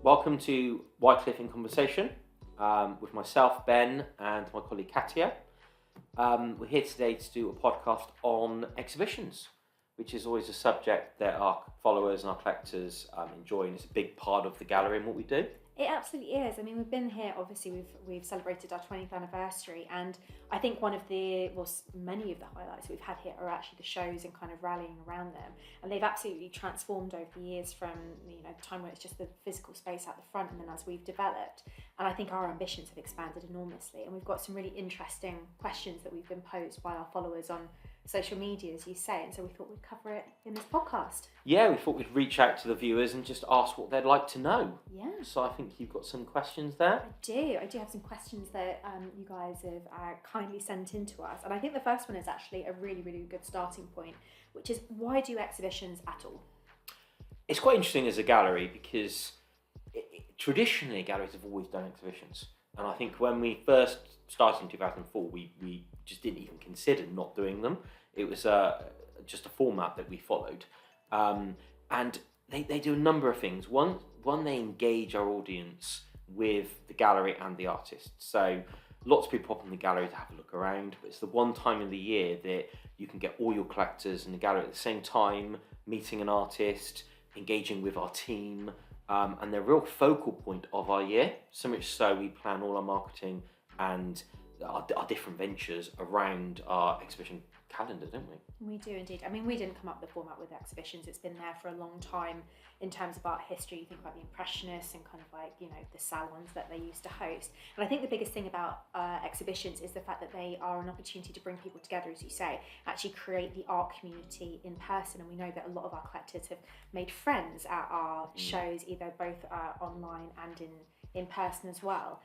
Welcome to Wyecliffe in Conversation with myself, Ben, and my colleague Katia. We're here today to do a podcast on exhibitions, which is always a subject that our followers and our collectors enjoy, and it's a big part of the gallery and what we do. It absolutely is. I mean, we've been here, obviously we've celebrated our 20th anniversary, and I think many of the highlights we've had here are actually the shows and kind of rallying around them, and they've absolutely transformed over the years from time when it's just the physical space at the front, and then as we've developed, and I think our ambitions have expanded enormously, and we've got some really interesting questions that we've been posed by our followers on social media, as you say, and so we thought we'd cover it in this podcast. Yeah, we thought we'd reach out to the viewers and just ask what they'd like to know. Yeah. So I think you've got some questions there. I do have some questions that you guys have kindly sent in to us, and I think the first one is actually a really, really good starting point, which is, why do exhibitions at all? It's quite interesting as a gallery because traditionally galleries have always done exhibitions, and I think when we first started in 2004 we just didn't even consider not doing them. It was just a format that we followed, and they do a number of things. One, they engage our audience with the gallery and the artist. So lots of people pop in the gallery to have a look around, but it's the one time of the year that you can get all your collectors in the gallery at the same time, meeting an artist, engaging with our team, and they're a real focal point of our year. So much so we plan all our marketing and our different ventures around our exhibition calendar, don't we? We do indeed. I mean, we didn't come up with the format with exhibitions. It's been there for a long time in terms of art history. You think about the Impressionists and kind of like, the salons that they used to host. And I think the biggest thing about exhibitions is the fact that they are an opportunity to bring people together, as you say, actually create the art community in person. And we know that a lot of our collectors have made friends at our shows, either both online and in person as well.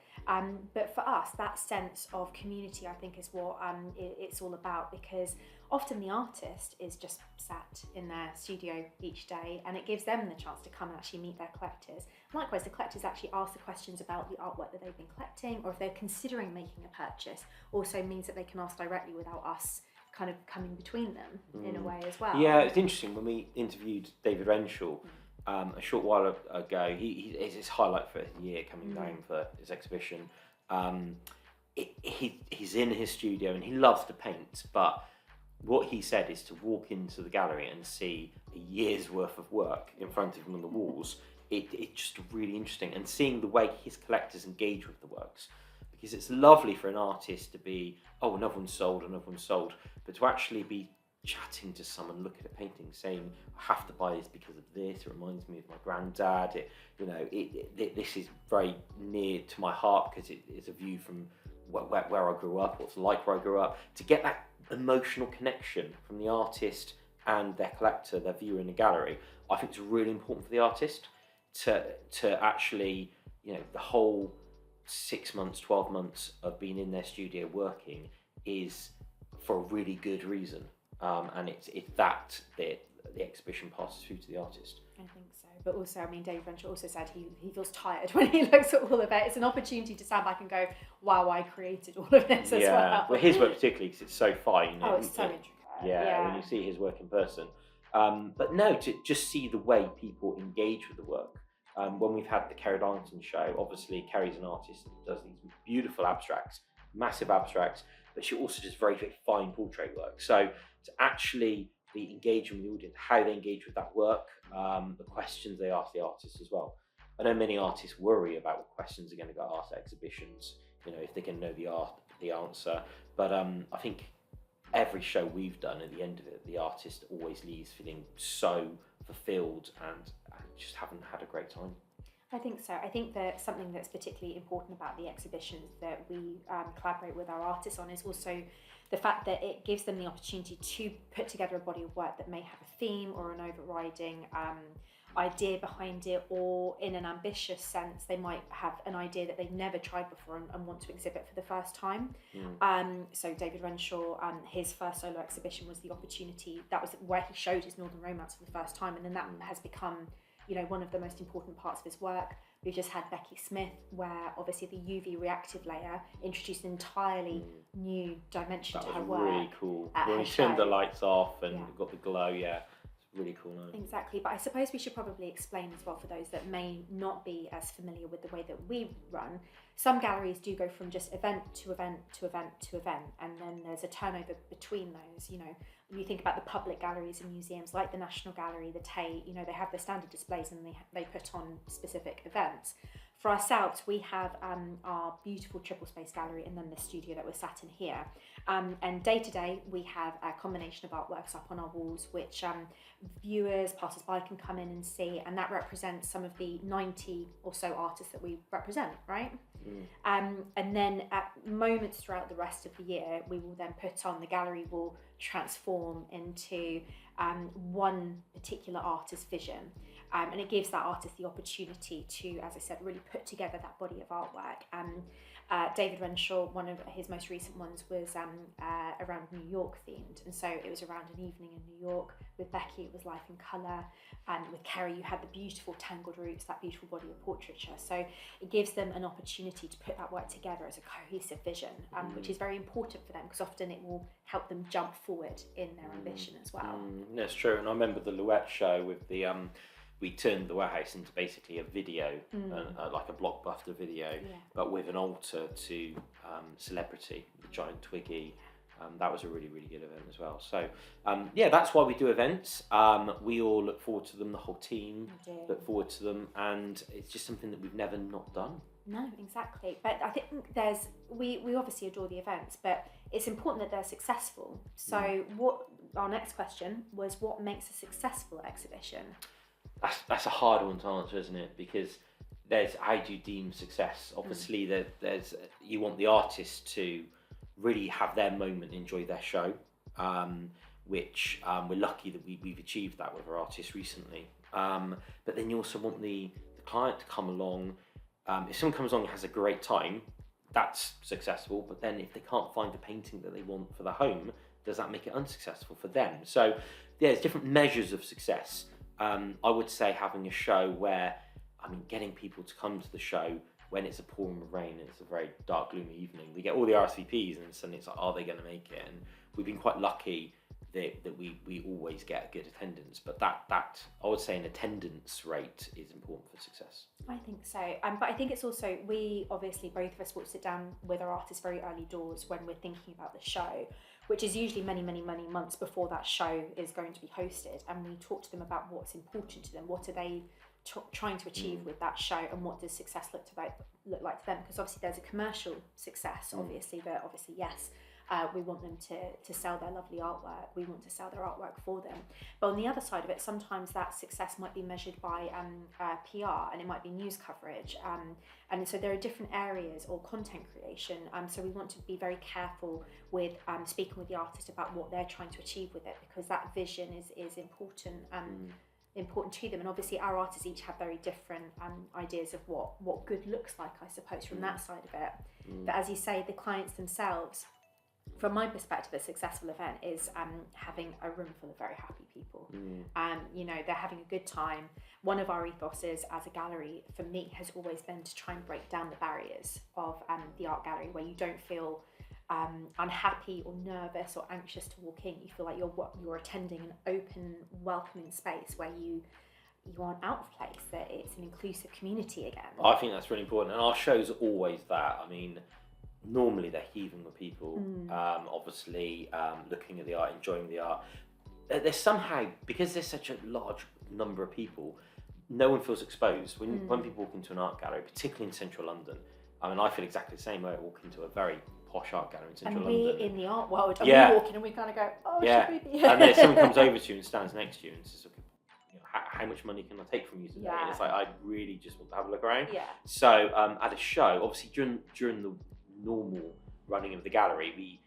But for us, that sense of community, I think, is what it's all about, because often the artist is just sat in their studio each day, and it gives them the chance to come and actually meet their collectors. Likewise, the collectors actually ask the questions about the artwork that they've been collecting, or if they're considering making a purchase, also means that they can ask directly without us kind of coming between them in a way as well. Yeah, it's interesting. When we interviewed David Renshaw a short while ago, it's his highlight for the year coming down for his exhibition. He's in his studio and he loves to paint, but what he said is to walk into the gallery and see a year's worth of work in front of him on the walls. It's just really interesting, and seeing the way his collectors engage with the works, because it's lovely for an artist to be, another one's sold, but to actually be chatting to someone, look at a painting, saying, I have to buy this because of this, it reminds me of my granddad, this is very near to my heart because it's a view from where I grew up, what's like where I grew up. To get that emotional connection from the artist and their collector, their viewer in the gallery, I think it's really important for the artist to actually, the whole 6 months, 12 months of being in their studio working is for a really good reason. And it's that the exhibition passes through to the artist. I think so. But also, I mean, David Renshaw also said he feels tired when he looks at all of it. It's an opportunity to stand back and go, wow, I created all of this as well. Well, his work particularly, because it's so fine. Oh, it's so intricate. Yeah, when you see his work in person. But no, to just see the way people engage with the work. When we've had the Kerry Darlington show, obviously Kerry's an artist that does these beautiful abstracts, massive abstracts, but she also does very, very fine portrait work. So to actually be engaging with the audience, how they engage with that work, the questions they ask the artist as well. I know many artists worry about what questions are going to get asked at exhibitions, if they can know the answer. But I think every show we've done, at the end of it, the artist always leaves feeling so fulfilled and just haven't had a great time. I think so. I think that something that's particularly important about the exhibitions that we collaborate with our artists on is also the fact that it gives them the opportunity to put together a body of work that may have a theme or an overriding idea behind it, or in an ambitious sense, they might have an idea that they've never tried before and want to exhibit for the first time. So David Renshaw, his first solo exhibition was the opportunity, that was where he showed his Northern Romance for the first time, and then that has become one of the most important parts of his work. We've just had Becky Smith, where obviously the UV reactive layer introduced an entirely new dimension to her work. That was really cool. When we turned the lights off and got the glow, really cool knowing. Exactly, but I suppose we should probably explain as well for those that may not be as familiar with the way that we run. Some galleries do go from just event to event to event to event, and then there's a turnover between those. You know, when you think about the public galleries and museums like the National Gallery, the Tate, you know, they have the standard displays and they put on specific events. For ourselves, we have our beautiful triple space gallery and then the studio that we're sat in here. And day to day, we have a combination of artworks up on our walls, which viewers, passers-by can come in and see, and that represents some of the 90 or so artists that we represent, right? And then at moments throughout the rest of the year, we will then put on, the gallery will transform into one particular artist's vision. And it gives that artist the opportunity to, as I said, really put together that body of artwork. David Renshaw, one of his most recent ones was around New York themed, and so it was around an evening in New York. With Becky, it was life in colour, and with Kerry, you had the beautiful tangled roots, that beautiful body of portraiture. So it gives them an opportunity to put that work together as a cohesive vision, which is very important for them, because often it will help them jump forward in their ambition as well. That's true, and I remember the Louette show with the we turned the warehouse into basically a video, like a blockbuster video, but with an altar to Celebrity, the giant Twiggy. That was a really, really good event as well. So, that's why we do events. We all look forward to them, the whole team look forward to them, and it's just something that we've never not done. No, exactly. But I think we obviously adore the events, but it's important that they're successful. So what our next question was, what makes a successful exhibition? That's a hard one to answer, isn't it? Because there's, how do you deem success? Obviously, there's you want the artist to really have their moment, enjoy their show, which we're lucky that we've achieved that with our artists recently. But then you also want the client to come along. If someone comes along and has a great time, that's successful. But then if they can't find a painting that they want for their home, does that make it unsuccessful for them? So there's different measures of success. I would say having a show where, getting people to come to the show when it's a pouring rain and it's a very dark, gloomy evening. We get all the RSVPs and suddenly it's like, are they going to make it? And we've been quite lucky that we always get good attendance. But that I would say an attendance rate is important for success. I think so. But I think it's also, we obviously, both of us will sit down with our artists very early doors when we're thinking about the show, which is usually many, many, many months before that show is going to be hosted. And we talk to them about what's important to them. What are they trying to achieve with that show, and what does success look like to them? Because obviously there's a commercial success, obviously, but obviously, yes, we want them to sell their lovely artwork. We want to sell their artwork for them. But on the other side of it, sometimes that success might be measured by PR, and it might be news coverage. And so there are different areas, or content creation. So we want to be very careful with speaking with the artist about what they're trying to achieve with it, because that vision is important. Important to them, and obviously our artists each have very different ideas of what good looks like, I suppose, from that side of it. But as you say, the clients themselves, from my perspective, a successful event is having a room full of very happy people. They're having a good time. One of our ethoses as a gallery, for me, has always been to try and break down the barriers of the art gallery, where you don't feel unhappy or nervous or anxious to walk in. You feel like you're attending an open, welcoming space where you aren't out of place, that it's an inclusive community again. I think that's really important, and our show's always that. Normally they're heaving with people, obviously looking at the art, enjoying the art. There's somehow, because there's such a large number of people, no one feels exposed. When people walk into an art gallery, particularly in central London, I feel exactly the same way. I walk into a very posh art gallery in central London. And we in the art world, and we walk in and we kind of go, should we be here? And then someone comes over to you and stands next to you and says, how much money can I take from you today? And it's like, I really just want to have a look around. So at a show, obviously during the normal running of the gallery, we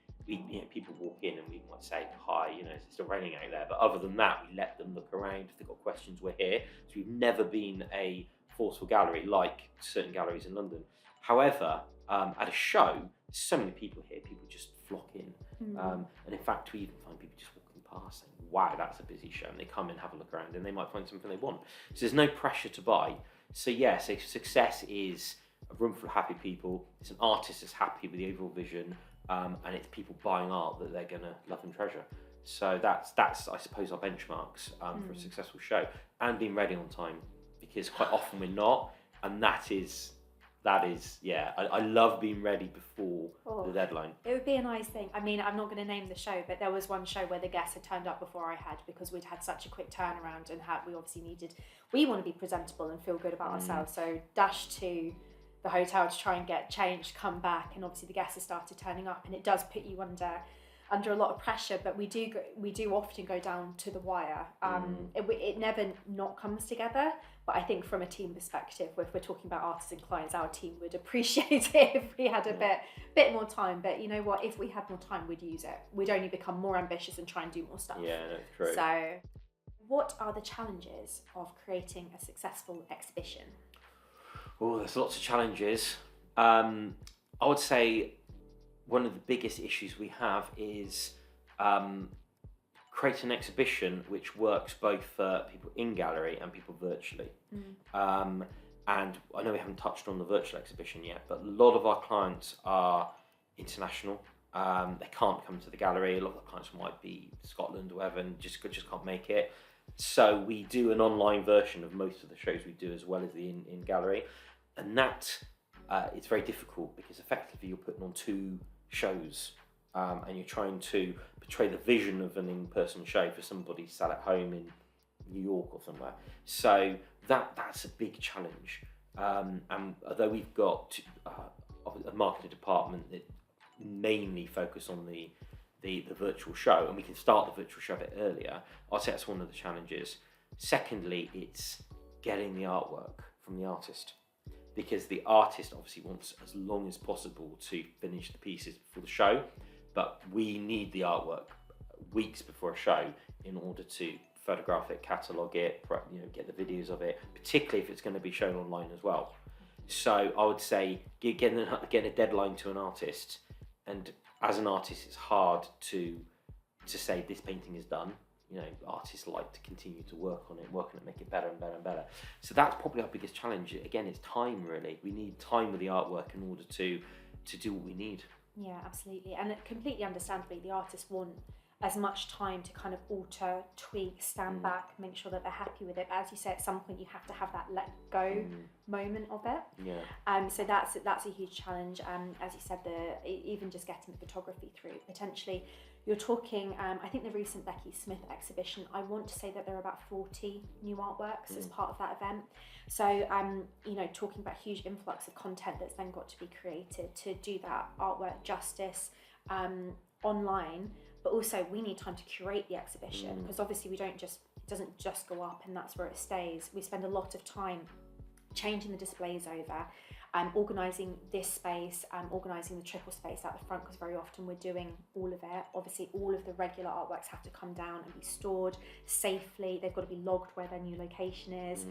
people walk in and we might say hi, it's still raining out there, but other than that, we let them look around. If they've got questions, we're here. So we've never been a forceful gallery like certain galleries in London. However, at a show, so many people here, people just flock in. And in fact, we even find people just walking past saying, wow, that's a busy show. And they come in, have a look around, and they might find something they want. So there's no pressure to buy. So success is a room full of happy people. It's an artist that's happy with the overall vision, and it's people buying art that they're going to love and treasure. So that's I suppose our benchmarks for a successful show, and being ready on time, because quite often we're not, and that is yeah. I love being ready before the deadline. It would be a nice thing. I mean, I'm not going to name the show, but there was one show where the guests had turned up before I had, because we'd had such a quick turnaround, and we obviously we want to be presentable and feel good about ourselves. So dashed to the hotel to try and get changed, come back, and obviously the guests have started turning up, and it does put you under a lot of pressure, but we do often go down to the wire. It never not comes together, but I think from a team perspective, if we're talking about artists and clients, our team would appreciate it if we had a bit more time. But you know what, if we had more time, we'd use it. We'd only become more ambitious and try and do more stuff. Yeah, that's true. So what are the challenges of creating a successful exhibition? Oh, there's lots of challenges. I would say one of the biggest issues we have is create an exhibition which works both for people in gallery and people virtually. And I know we haven't touched on the virtual exhibition yet, but a lot of our clients are international. They can't come to the gallery. A lot of the clients might be Scotland or whatever, and just can't make it. So we do an online version of most of the shows we do, as well as the in gallery, and that it's very difficult, because effectively you're putting on two shows, and you're trying to portray the vision of an in-person show for somebody sat at home in New York or somewhere. So that's a big challenge. And although we've got a marketing department that mainly focus on the virtual show, and we can start the virtual show a bit earlier, I'd say that's one of the challenges. Secondly, it's getting the artwork from the artist, because the artist obviously wants as long as possible to finish the pieces before the show, but we need the artwork weeks before a show in order to photograph it, catalogue it, get the videos of it, particularly if it's going to be shown online as well. So I would say getting a deadline to an artist, and as an artist it's hard to say this painting is done. Artists like to continue to work on it, make it better and better and better. So that's probably our biggest challenge. Again, it's time, really. We need time with the artwork in order to do what we need. Yeah, absolutely. And completely understandably, the artists want as much time to kind of alter, tweak, stand back, make sure that they're happy with it. But as you say, at some point you have to have that let go moment of it. Yeah. So that's a huge challenge. As you said, even just getting the photography through. Potentially, you're talking. I think the recent Becky Smith exhibition, I want to say that there are about 40 new artworks as part of that event. So talking about huge influx of content that's then got to be created to do that artwork justice online. But also we need time to curate the exhibition, because obviously it doesn't just go up and that's where it stays. We spend a lot of time changing the displays over, organising this space, organising the triple space at the front, because very often we're doing all of it. Obviously all of the regular artworks have to come down and be stored safely. They've got to be logged where their new location is.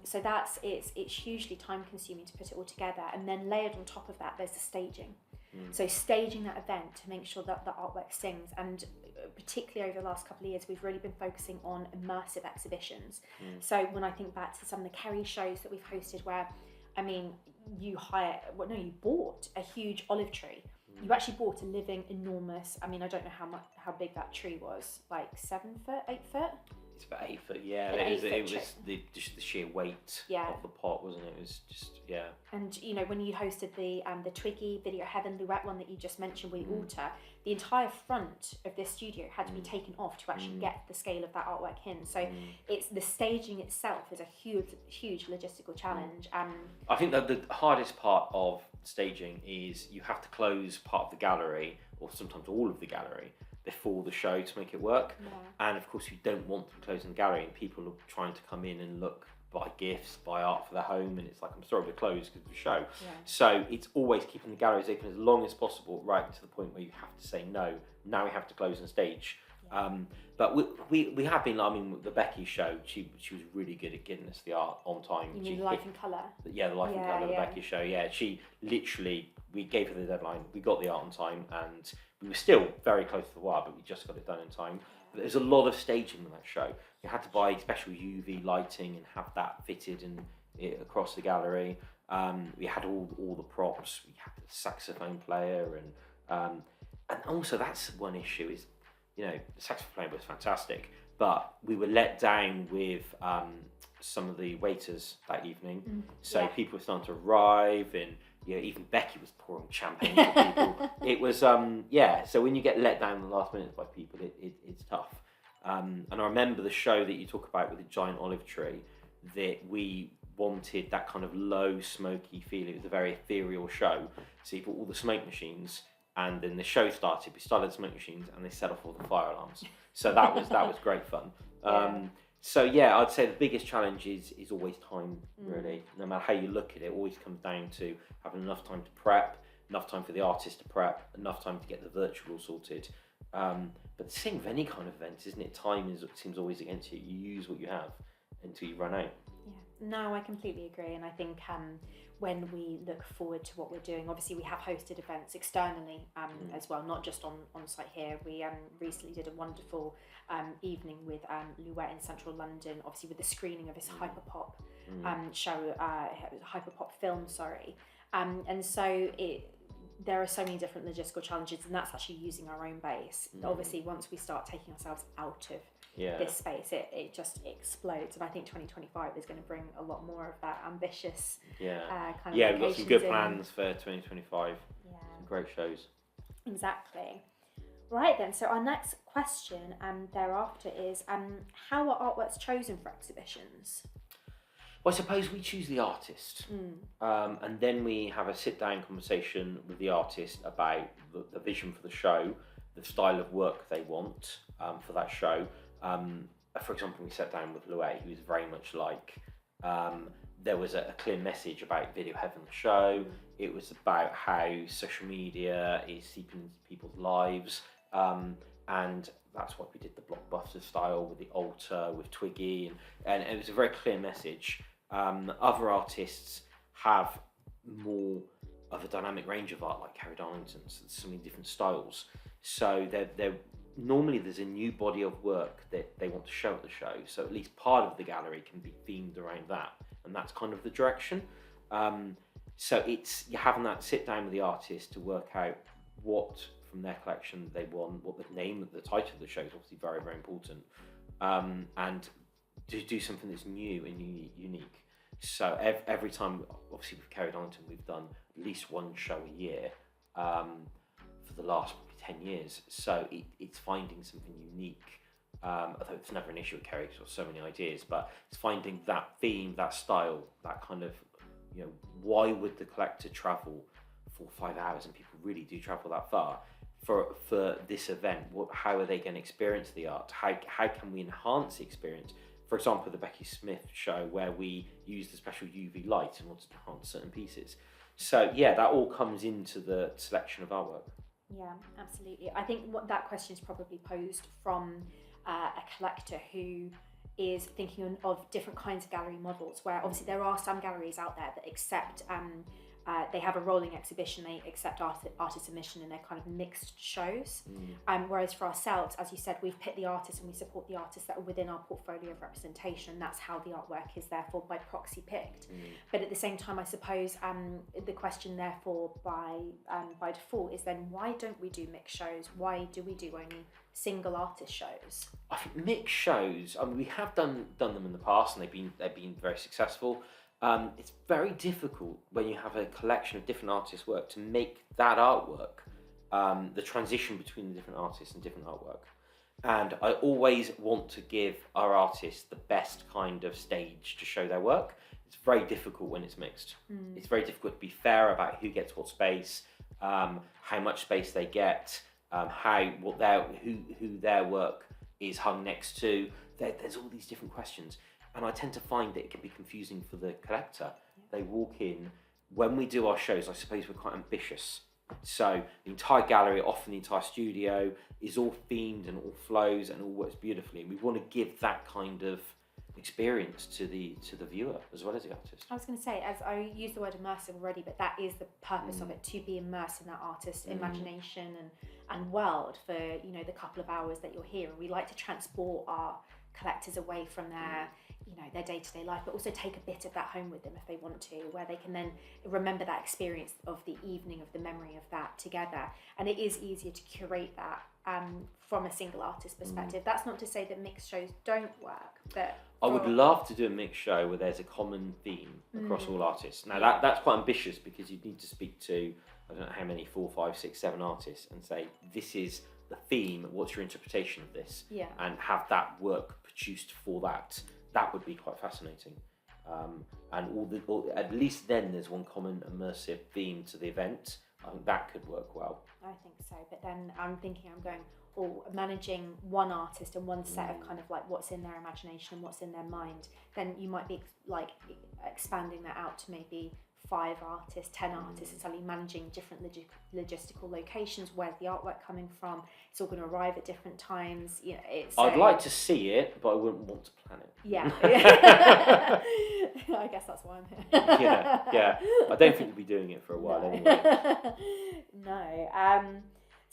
So it's hugely time consuming to put it all together, and then layered on top of that there's the staging. So staging that event to make sure that the artwork sings, and particularly over the last couple of years we've really been focusing on immersive exhibitions. So when I think back to some of the Kerry shows that we've hosted, where you bought a huge olive tree. You actually bought a living enormous, I don't know how big that tree was, like 7 foot, 8 foot? It's about 8 foot, yeah. It was the sheer weight of the pot, wasn't it? It was just, yeah. And when you hosted the Twiggy Video Heaven Luette one that you just mentioned, we alter, the entire front of this studio had to be taken off to actually get the scale of that artwork in. So it's the staging itself is a huge logistical challenge. I think that the hardest part of staging is you have to close part of the gallery, or sometimes all of the gallery, before the show to make it work. And of course you don't want to close the gallery, and people are trying to come in and look, buy gifts, buy art for their home, and it's like, I'm sorry, we're closed because of the show. So it's always keeping the galleries open as long as possible, right to the point where you have to say no, now we have to close and stage. But we have been, the Becky show, she was really good at getting us the art on time. You mean Life in Colour? Yeah, the Life in Colour, the Becky show, yeah. She literally, we gave her the deadline, we got the art on time, and we were still very close to the wire, but we just got it done in time. But there's a lot of staging in that show. You had to buy special UV lighting and have that fitted across the gallery. We had all the props. We had the saxophone player, and also that's one issue is you know, the saxophone player was fantastic, but we were let down with some of the waiters that evening. So people were starting to arrive, and you know, even Becky was pouring champagne for people. It was so when you get let down in the last minute by people, it's tough. And I remember the show that you talk about with the giant olive tree, that we wanted that kind of low smoky feeling. It was a very ethereal show, so you put all the smoke machines, and then the show started. We started the smoke machines, and they set off all the fire alarms. So that was great fun. So yeah, I'd say the biggest challenge is always time, really. No matter how you look at it, it always comes down to having enough time to prep, enough time for the artist to prep, enough time to get the virtual sorted. But the same with any kind of event, isn't it? Time seems always against you. You use what you have until you run out. Yeah, no, I completely agree. And I think when we look forward to what we're doing, obviously we have hosted events externally as well, not just on site here. We recently did a wonderful evening with Louet in central London, obviously with the screening of his hyperpop show, hyperpop film, sorry. And so there are so many different logistical challenges, and that's actually using our own base. Obviously, once we start taking ourselves out of this space, it just explodes. And I think 2025 is going to bring a lot more of that ambitious kind of we've got some good in. plans for 2025. Some great shows. Exactly. Right then, so our next question thereafter is how are artworks chosen for exhibitions? Well, I suppose we choose the artist, and then we have a sit-down conversation with the artist about the vision for the show, the style of work they want for that show. For example, we sat down with Louet, who was very much like, there was a clear message about video having the show. It was about how social media is seeping into people's lives, and that's why we did the blockbuster style with the altar, with Twiggy, and it was a very clear message. Other artists have more of a dynamic range of art, like Carrie Darlington's. There's so many different styles. So normally there's a new body of work that they want to show at the show. So at least part of the gallery can be themed around that, and that's kind of the direction. So you're having that sit down with the artist to work out what from their collection they want, what the title of the show is obviously very, very important, and to do something that's new and unique. So every time, obviously with Carrie Darlington, we've done at least one show a year for the last probably 10 years. So it's finding something unique. Although it's never an issue with Carrie, because there's so many ideas, but it's finding that theme, that style, that kind of, you know, why would the collector travel 4 or 5 hours, and people really do travel that far for this event? How are they going to experience the art? How can we enhance the experience? For example, the Becky Smith show, where we used a special UV light in order to enhance certain pieces. So yeah, that all comes into the selection of artwork. Yeah, absolutely. I think that question is probably posed from a collector who is thinking of different kinds of gallery models, where obviously there are some galleries out there that accept they have a rolling exhibition, they accept artist submission in their kind of mixed shows. Whereas for ourselves, as you said, we've picked the artists and we support the artists that are within our portfolio of representation. That's how the artwork is therefore by proxy picked. But at the same time, I suppose the question therefore by default is then, why don't we do mixed shows? Why do we do only single artist shows? I think mixed shows, I mean, we have done them in the past, and they've been very successful. It's very difficult when you have a collection of different artists' work to make that artwork, the transition between the different artists and different artwork. And I always want to give our artists the best kind of stage to show their work. It's very difficult when it's mixed. It's very difficult to be fair about who gets what space, how much space they get, who their work is hung next to. There's all these different questions. And I tend to find that it can be confusing for the collector. They walk in, when we do our shows, I suppose we're quite ambitious. So the entire gallery, often the entire studio, is all themed and all flows and all works beautifully. And we want to give that kind of experience to the viewer as well as the artist. I was going to say, as I used the word immersive already, but that is the purpose of it, to be immersed in that artist's imagination and world for, you know, the couple of hours that you're here. And we like to transport our collectors away from their their day-to-day life, but also take a bit of that home with them if they want to, where they can then remember that experience of the evening, of the memory of that together. And it is easier to curate that from a single artist perspective. That's not to say that mixed shows don't work, but I would love to do a mixed show where there's a common theme across all artists. Now that's quite ambitious, because you need to speak to, I don't know how many, 4, 5, 6, 7 artists and say, this is the theme, what's your interpretation of this? Yeah. And have that work produced for that. That would be quite fascinating. And at least then there's one common immersive theme to the event. I think that could work well. I think so, but then I'm managing one artist and one set of kind of like what's in their imagination and what's in their mind, then you might be like expanding that out to maybe 5 artists, 10 artists, and suddenly managing different logistical locations. Where's the artwork coming from? It's all going to arrive at different times. I'd like to see it, but I wouldn't want to plan it. Yeah. I guess that's why I'm here. yeah. I don't think we'll be doing it for a while anyway. No.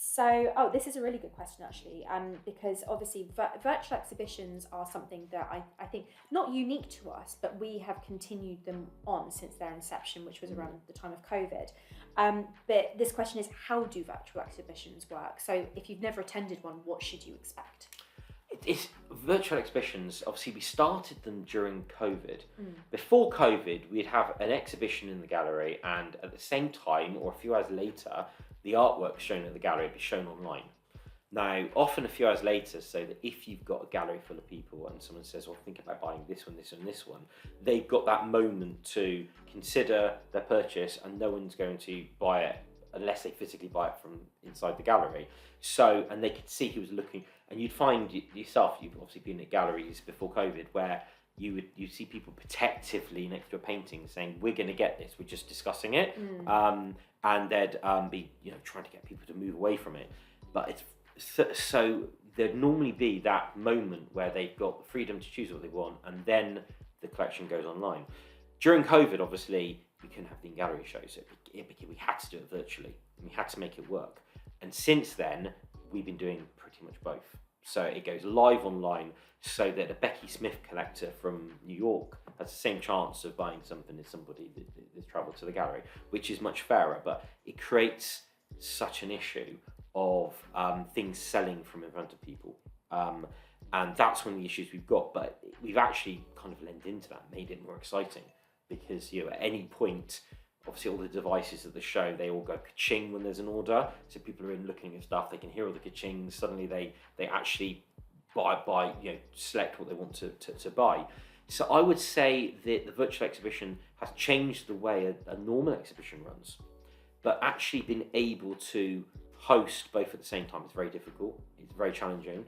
So, this is a really good question actually, because obviously virtual exhibitions are something that I think not unique to us, but we have continued them on since their inception, which was around the time of COVID. But this question is, how do virtual exhibitions work? So if you've never attended one, what should you expect? It's virtual exhibitions. Obviously, we started them during COVID. Before COVID, we'd have an exhibition in the gallery, and at the same time, or a few hours later, the artwork shown at the gallery would be shown online. Now, often a few hours later, so that if you've got a gallery full of people and someone says, well, think about buying this one, this one, this one, they've got that moment to consider their purchase, and no one's going to buy it unless they physically buy it from inside the gallery. So, and they could see who was looking, and you'd find yourself, you've obviously been at galleries before COVID, where you'd see people protectively next to a painting saying, we're going to get this, we're just discussing it. And they'd be trying to get people to move away from it. But it's so there'd normally be that moment where they've got the freedom to choose what they want, and then the collection goes online. During COVID, obviously, we couldn't have the in-gallery shows. We had to do it virtually, and we had to make it work. And since then, we've been doing pretty much both. So it goes live online, so that a Becky Smith collector from New York has the same chance of buying something as somebody that's travelled to the gallery, which is much fairer. But it creates such an issue of things selling from in front of people. And that's one of the issues we've got. But we've actually kind of lent into that, made it more exciting. Because at any point, obviously all the devices of the show, they all go ka-ching when there's an order. So people are in looking at stuff, they can hear all the ka-chings. Suddenly they actually buy select what they want to buy. So I would say that the virtual exhibition has changed the way a normal exhibition runs, but actually being able to host both at the same time is very difficult. It's very challenging.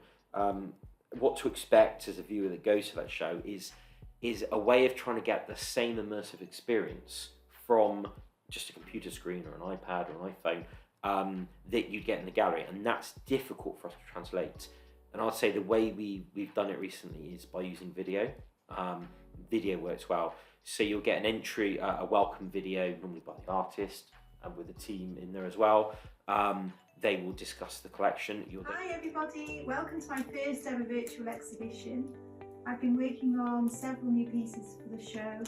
What to expect as a viewer that goes to that show is a way of trying to get the same immersive experience from just a computer screen or an iPad or an iPhone that you'd get in the gallery, and that's difficult for us to translate. And I'd say the way we've done it recently is by using video. Video works well. So you'll get an entry, a welcome video, normally by the artist and with a team in there as well. They will discuss the collection. Hi everybody, welcome to my first ever virtual exhibition. I've been working on several new pieces for the show,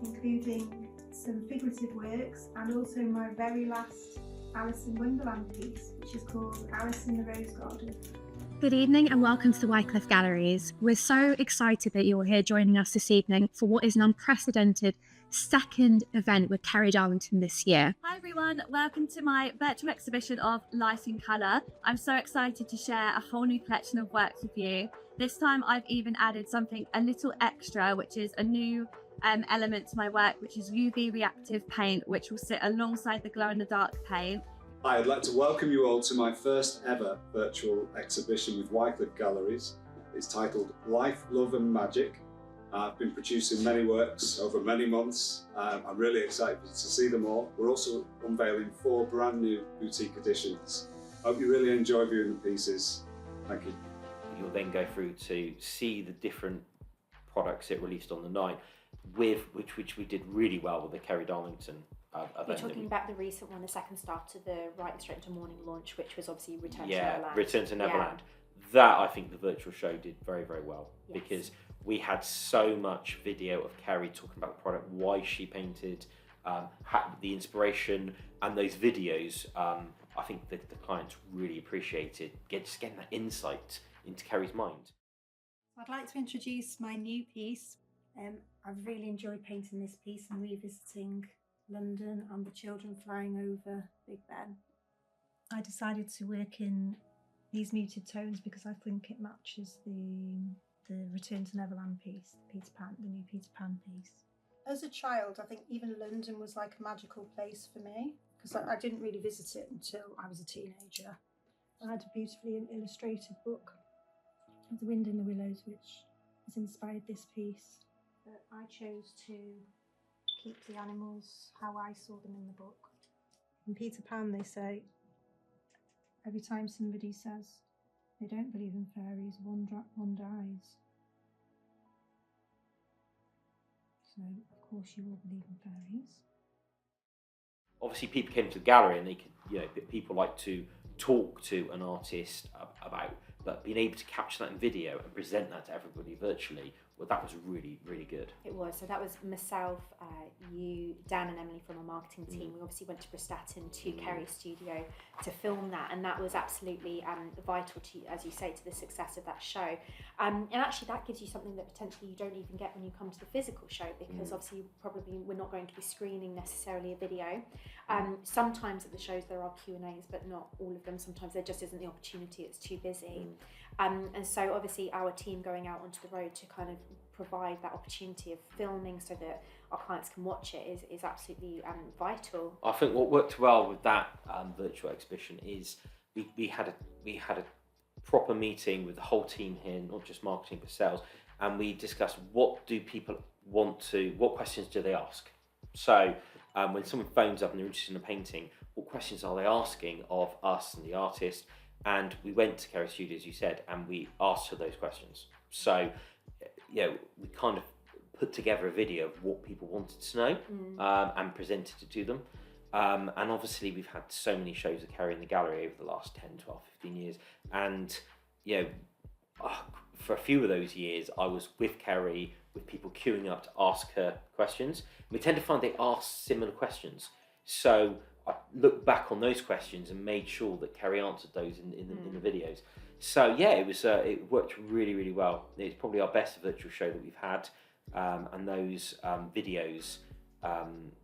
including some figurative works and also my very last Alice in Wonderland piece, which is called Alice in the Rose Garden. Good evening and welcome to the Wyecliffe Galleries. We're so excited that you're here joining us this evening for what is an unprecedented second event with Kerry Darlington this year. Hi everyone, welcome to my virtual exhibition of Light in Colour. I'm so excited to share a whole new collection of works with you. This time I've even added something a little extra, which is a new element to my work, which is UV reactive paint, which will sit alongside the glow-in-the-dark paint. Hi, I'd like to welcome you all to my first ever virtual exhibition with Wyecliffe Galleries. It's titled Life, Love and Magic. I've been producing many works over many months. I'm really excited to see them all. We're also unveiling 4 brand new boutique editions. Hope you really enjoy viewing the pieces. Thank you. You'll then go through to see the different products it released on the night, with which we did really well with the Kerry Darlington event. You're talking about the recent one, the second start to the Right Straight into Morning launch, which was obviously Return to Neverland. Return to Neverland. That I think the virtual show did very, very well, yes. because we had so much video of Kerry talking about the product, why she painted, the inspiration, and those videos. I think the clients really appreciated just getting that insight into Kerry's mind. I'd like to introduce my new piece. I've really enjoyed painting this piece and revisiting London and the children flying over Big Ben. I decided to work in these muted tones because I think it matches the Return to Neverland piece, the new Peter Pan piece. As a child, I think even London was like a magical place for me because I didn't really visit it until I was a teenager. I had a beautifully illustrated book, The Wind in the Willows, which has inspired this piece. But I chose to keep the animals how I saw them in the book. In Peter Pan, they say, every time somebody says they don't believe in fairies, one dies. So, of course, you all believe in fairies. Obviously, people came to the gallery and they could, people like to talk to an artist about, but being able to capture that in video and present that to everybody virtually, well, that was really, really good. It was. So that was myself, you, Dan and Emily from our marketing team. We obviously went to Prestatyn to Kerry's studio to film that, and that was absolutely vital to, as you say, to the success of that show. And actually that gives you something that potentially you don't even get when you come to the physical show, because obviously we're not going to be screening necessarily a video. Sometimes at the shows there are Q&As, but not all of them. Sometimes there just isn't the opportunity, it's too busy. And so obviously our team going out onto the road to kind of provide that opportunity of filming so that our clients can watch it is absolutely vital. I think what worked well with that virtual exhibition is we had a proper meeting with the whole team here, not just marketing but sales, and we discussed what questions do they ask. So when someone phones up and they're interested in a painting, what questions are they asking of us and the artist? And we went to Kerry Studio, as you said, and we asked her those questions. So, we kind of put together a video of what people wanted to know and presented it to them. And obviously we've had so many shows of Kerry in the gallery over the last 10, 12, 15 years. And, for a few of those years, I was with Kerry, with people queuing up to ask her questions. We tend to find they ask similar questions. So I looked back on those questions and made sure that Kerry answered those in the videos. So it worked really, really well. It's probably our best virtual show that we've had, and those videos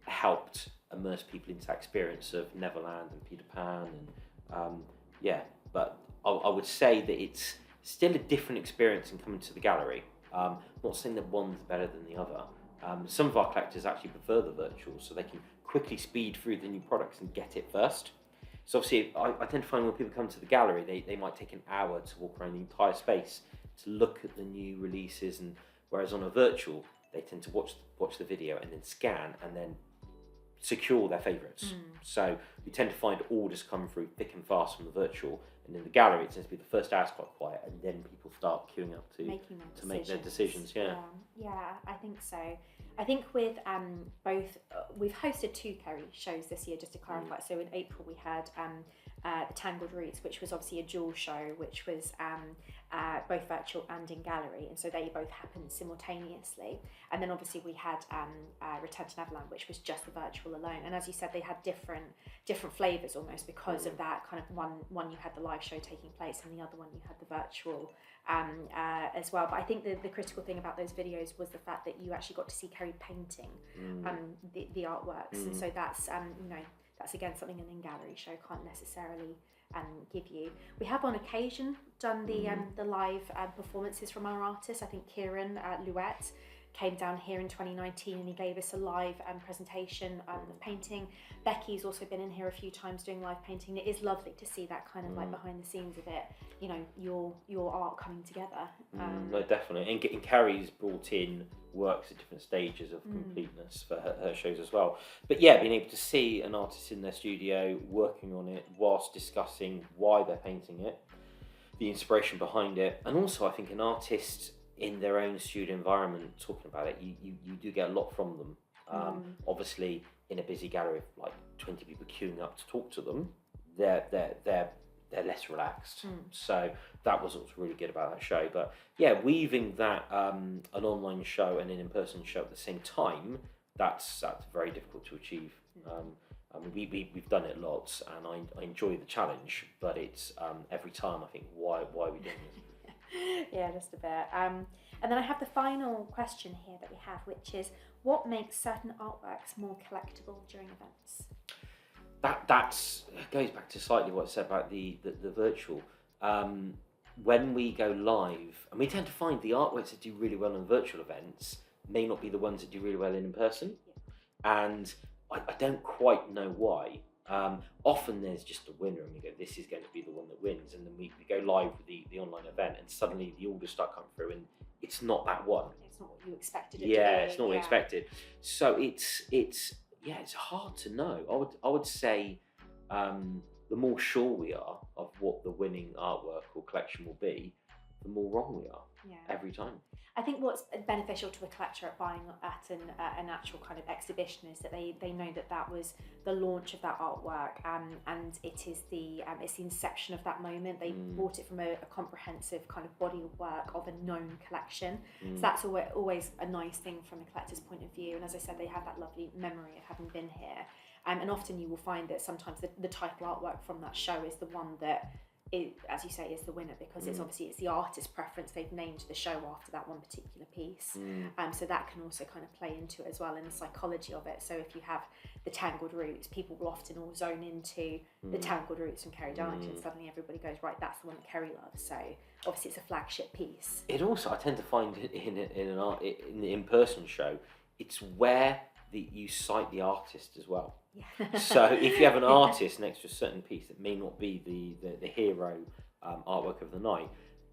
helped immerse people into that experience of Neverland and Peter Pan, and but I would say that it's still a different experience in coming to the gallery. Not saying that one's better than the other. Some of our collectors actually prefer the virtual, so they can quickly speed through the new products and get it first. So obviously, I tend to find when people come to the gallery, they might take an hour to walk around the entire space to look at the new releases, and whereas on a virtual, they tend to watch the video and then scan and then secure their favourites. So we tend to find orders come through thick and fast from the virtual, and in the gallery it tends to be the first hour's quite quiet, and then people start queuing up to make their decisions. Yeah, I think so. I think with both, we've hosted 2 Kerry shows this year, just to clarify. So in April we had the Tangled Roots, which was obviously a dual show, which was both virtual and in gallery, and so they both happened simultaneously. And then obviously we had Return to Neverland, which was just the virtual alone. And as you said, they had different flavours almost because of that kind of one you had the live show taking place, and the other one you had the virtual as well. But I think the critical thing about those videos was the fact that you actually got to see Kerry painting the artworks, and so that's that's again something an in-gallery show can't necessarily give you. We have on occasion done the live performances from our artists. I think Kieran Louette came down here in 2019 and he gave us a live presentation of painting. Becky's also been in here a few times doing live painting. It is lovely to see that kind of like behind the scenes of it, your art coming together. No, definitely. And Kerry's brought in works at different stages of completeness for her shows as well. But yeah, being able to see an artist in their studio working on it whilst discussing why they're painting it, the inspiration behind it, and also I think an artist in their own studio environment talking about it, you do get a lot from them. Obviously in a busy gallery of like 20 people queuing up to talk to them, they're they're less relaxed. So that was what's really good about that show. But yeah, weaving that an online show and an in-person show at the same time, that's very difficult to achieve. I mean, we've done it lots, and I enjoy the challenge, but it's every time I think, why are we doing this? Yeah, just a bit. And then I have the final question here that we have, which is, what makes certain artworks more collectible during events? That goes back to slightly what I said about the virtual. When we go live, and we tend to find the artworks that do really well in virtual events may not be the ones that do really well in person. And I don't quite know why. Often there's just a winner and we go, this is going to be the one that wins, and then we go live with the online event, and suddenly the orders start coming through and it's not that one. It's not what you expected it Yeah, to be. it's not what you expected. So it's hard to know. I would say the more sure we are of what the winning artwork or collection will be, the more wrong we are every time. I think what's beneficial to a collector at buying at an actual kind of exhibition is that they know that was the launch of that artwork, and it is it's the inception of that moment. They bought it from a comprehensive kind of body of work of a known collection. So that's always a nice thing from a collector's point of view. And as I said, they have that lovely memory of having been here. And often you will find that sometimes the title artwork from that show is the one that, as you say, is the winner, because it's the artist's preference. They've named the show after that one particular piece. So that can also kind of play into it as well, in the psychology of it. So if you have the Tangled Roots, people will often all zone into the Tangled Roots from Kerry Darlington. Suddenly everybody goes, right, that's the one that Kerry loves. So obviously it's a flagship piece. It also, I tend to find in the in-person show, it's where you cite the artist as well. So if you have an artist next to a certain piece that may not be the hero artwork of the night,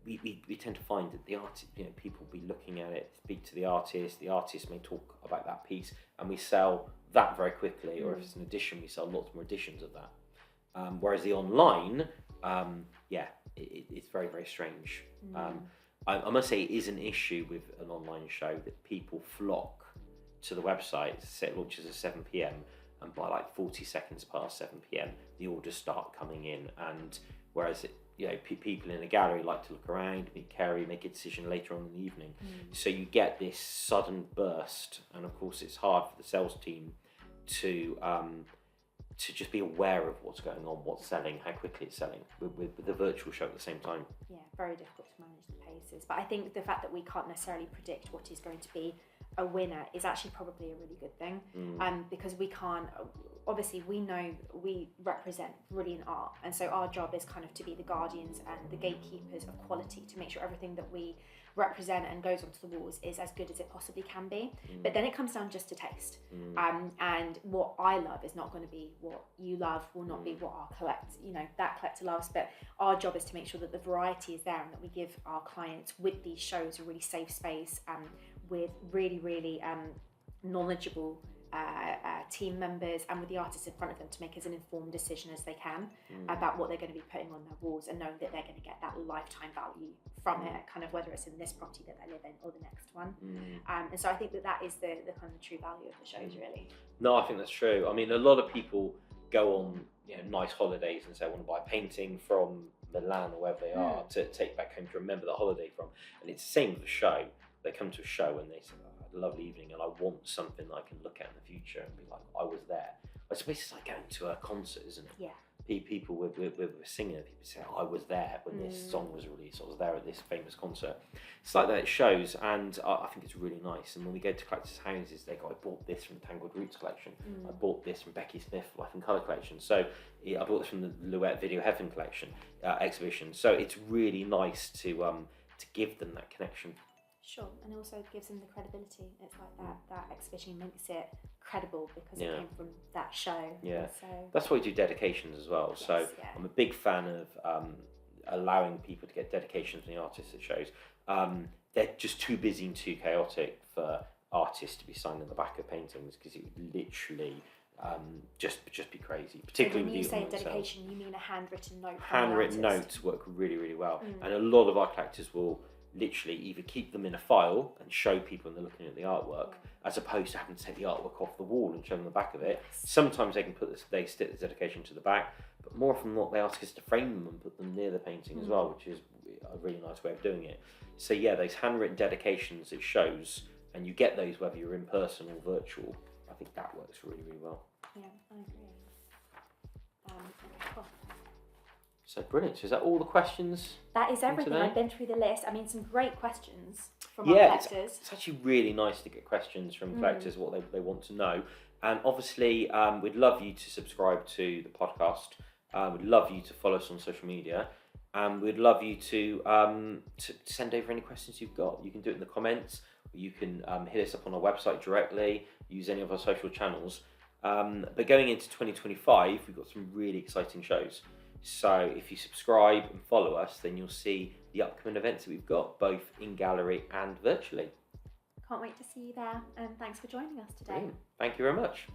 we tend to find that the artist, people will be looking at it, speak to the artist may talk about that piece, and we sell that very quickly. Or if it's an edition, we sell lots more editions of that. Whereas the online, it's very, very strange. I must say it is an issue with an online show that people flock to the website. It launches at 7 p.m. and by like 40 seconds past 7 p.m, the orders start coming in. And whereas people in a gallery like to look around, meet Kerry, make a decision later on in the evening. So you get this sudden burst, and of course it's hard for the sales team to just be aware of what's going on, what's selling, how quickly it's selling, with the virtual show at the same time. Yeah, very difficult to manage the paces. But I think the fact that we can't necessarily predict what is going to be a winner is actually probably a really good thing, because we can't, obviously we know we represent brilliant art, and so our job is kind of to be the guardians and the gatekeepers of quality, to make sure everything that we represent and goes onto the walls is as good as it possibly can be. But then it comes down just to taste, and what I love is not going to be what you love, will not be what that collector loves. But our job is to make sure that the variety is there, and that we give our clients with these shows a really safe space, with really, really knowledgeable team members, and with the artists in front of them, to make as an informed decision as they can about what they're going to be putting on their walls, and knowing that they're going to get that lifetime value from it, kind of whether it's in this property that they live in or the next one. And so I think that is the kind of true value of the shows, really. No, I think that's true. I mean, a lot of people go on nice holidays and say, I want to buy a painting from Milan or wherever they are to take back home to remember the holiday from. And it's the same with the show. They come to a show and they say, I had a lovely evening and I want something that I can look at in the future and be like, I was there. I suppose it's like going to a concert, isn't it? Yeah. People with singing, people say, I was there when this song was released, I was there at this famous concert. It's like that, it shows, and I think it's really nice. And when we go to collectors' houses, they go, I bought this from the Tangled Roots collection, I bought this from Becky Smith Life and Colour collection, so I bought this from the Luette Video Heaven collection exhibition. So it's really nice to give them that connection. Sure, and also gives them the credibility. It's like that exhibition makes it credible because it came from that show. Yeah, so that's why we do dedications as well. Yes, so I'm a big fan of allowing people to get dedications from the artists at shows. They're just too busy and too chaotic for artists to be signed on the back of paintings, because it would literally just be crazy. Particularly when you say dedication, you mean a handwritten note? Handwritten notes work really, really well, and a lot of our collectors will literally either keep them in a file and show people when they're looking at the artwork, as opposed to having to take the artwork off the wall and show them the back of it. Sometimes they can they stick the dedication to the back, but more often than not, they ask us to frame them and put them near the painting as well, which is a really nice way of doing it. So yeah, those handwritten dedications, it shows, and you get those whether you're in person or virtual. I think that works really, really well. Yeah, I agree. Cool. So brilliant. So is that all the questions? That is everything. today? I've been through the list. I mean, some great questions from Yeah, our it's collectors. actually really nice to get questions from collectors, what they want to know. And obviously, we'd love you to subscribe to the podcast. We'd love you to follow us on social media. And we'd love you to send over any questions you've got. You can do it in the comments. Or you can hit us up on our website directly, use any of our social channels. But going into 2025, we've got some really exciting shows. So if you subscribe and follow us, then you'll see the upcoming events that we've got, both in gallery and virtually. Can't wait to see you there. And thanks for joining us today. Brilliant. Thank you very much.